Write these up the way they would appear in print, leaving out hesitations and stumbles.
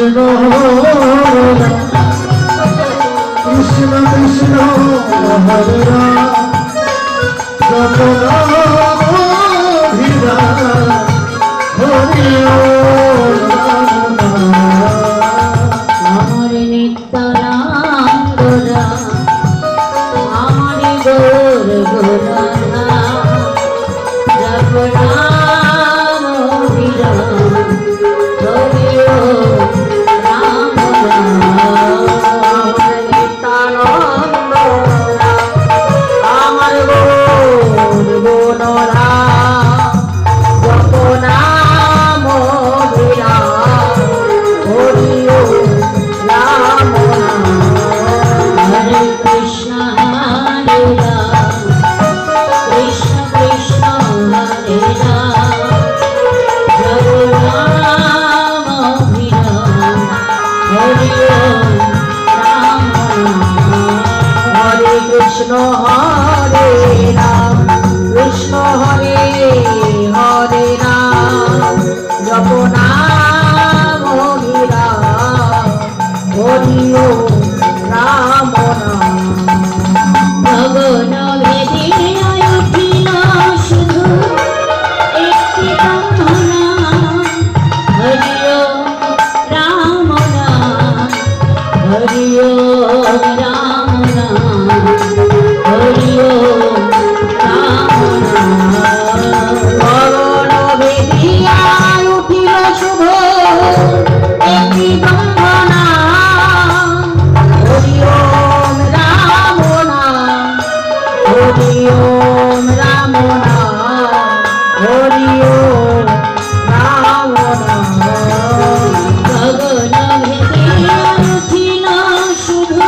কৃষ্ণ কৃষ্ণ কৃষ্ণ হরে রাম জপ নাম ভিরা হরি আমার নিত্যানন্দ রাম আমার গৌর গোরাধা জপ নাম বিরাম হরি রাম রাম নিত্যানন্দ রাম আমার গৌর গোরাধা জপ নাম বিরাম হরি রাম রাম হরে কৃষ্ণ হরে রাম কৃষ্ণ কৃষ্ণ হরে রাম জয় রাম অভিরাম হরি রাম রাম হরে কৃষ্ণ হরে রাম কৃষ্ণ হরে হরে রাম জপ নাম অভিরাম হরি রাম রাম গগন ভেদিয়া উঠিল শুধু একটি ব্রহ্মণা হরি রাম রাম হরি রাম রাম হরি রাম রাম গগন ভেদিয়া উঠিল শুধু একটি ব্রহ্মণা হরি রাম রাম হরি রাম হরি রাম গগন ভেদিয়া উঠিল শুধু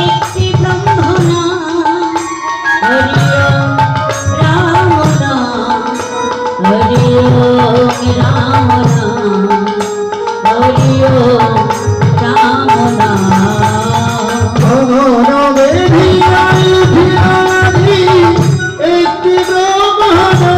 একটি ব্রহ্মণা হরি রাম হরি রাম হরি রাম ভগবান বেরিয়া ভিড়ারি একটি ব্রহ্মণা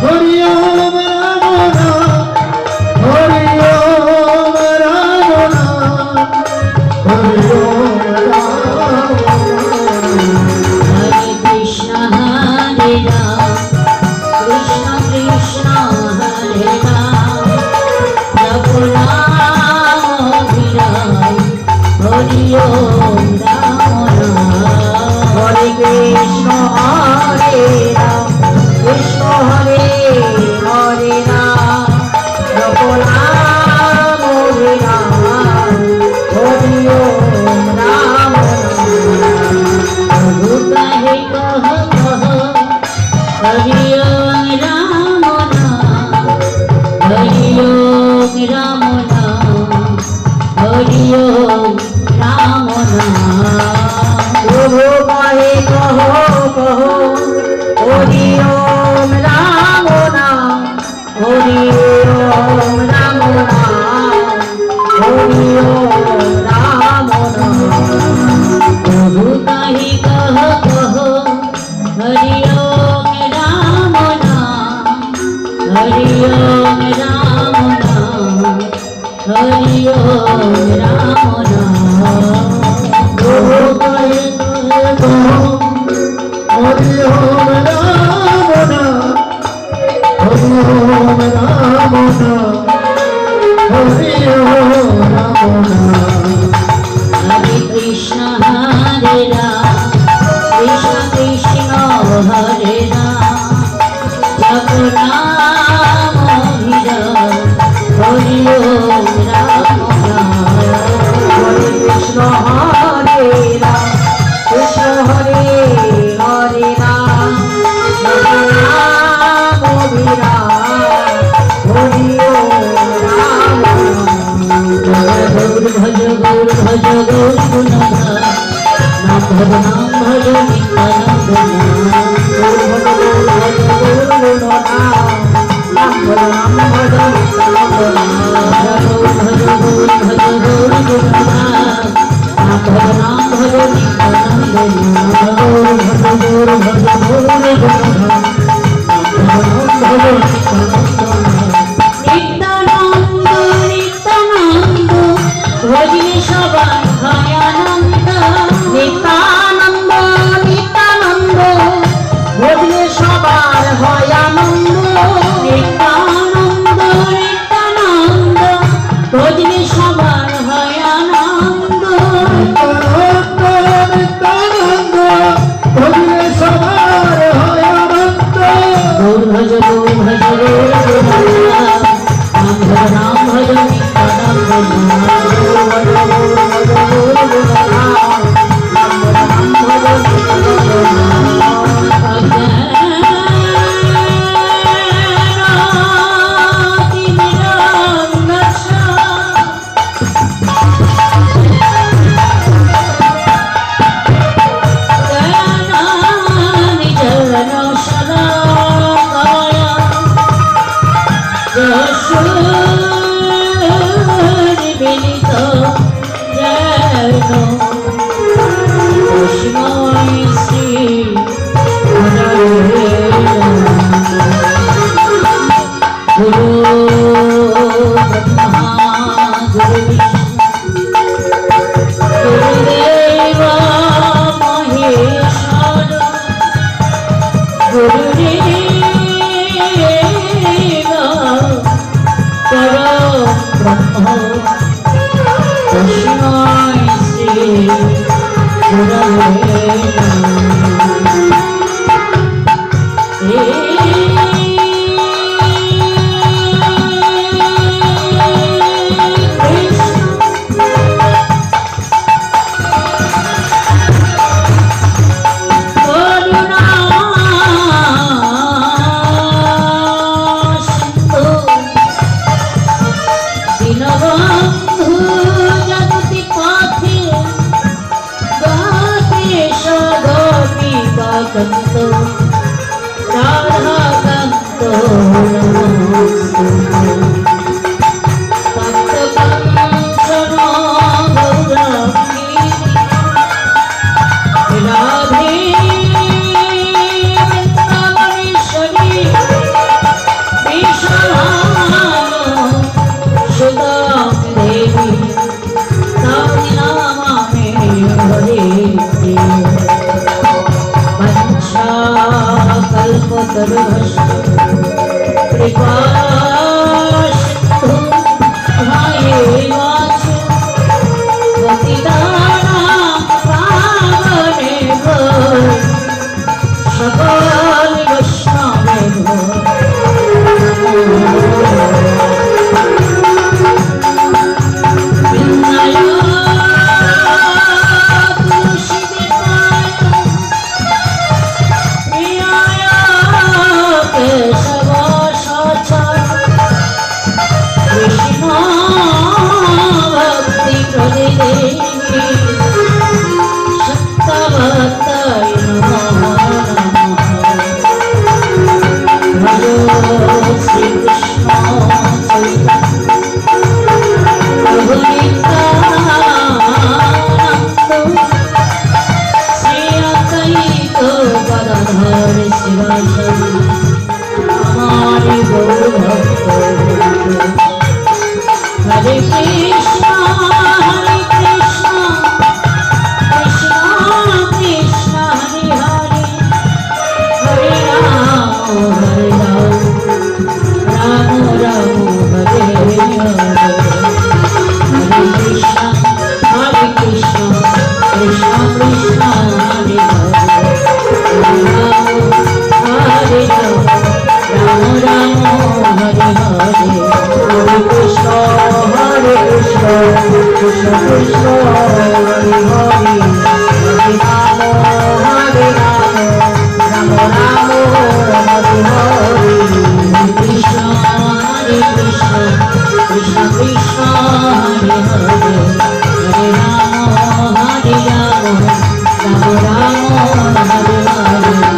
হরি ওম রাম রাম হরি ওম রাম রাম হরি ওম রাম হরে কৃষ্ণ হরে রাম কৃষ্ণ কৃষ্ণ হরে রাম জপ নাম অভিরাম হরি রাম রাম হরে কৃষ্ণ হরে রাম কৃষ্ণ হরে হরে রাম জপ নাম অভিরাম হরি রাম রাম কহে কহ কহ হরি রাম নাম হরি রাম নাম হরি রাম নাম প্রভু কহে কহ কহ হরি রাম নাম হরি রাম নাম হরি রাম নাম প্রভু কহে কহ কহ হরি রাম নাম হরি রাম নাম হরি রাম নাম প্রভু কহে হরি ওম রাম নাম হরি ওম রাম নাম হরি ওম রাম নাম হরে কৃষ্ণ হরে রাম কৃষ্ণ কৃষ্ণ হরে রাম জপ নাম অভিরাম হরি রাম রাম হরে কৃষ্ণ হরে রাম কৃষ্ণ হরে হরে রাম জপ নাম অভিরাম হরি রাম রাম ভজ গৌর গুণধর নাম ভজ নিত্যানন্দ নাম ভজ নিত্যানন্দ ভজ গৌর গুণধর নাম ভজ Nityananda Nityananda Hare Rama, Rama Rama, Hare Hare.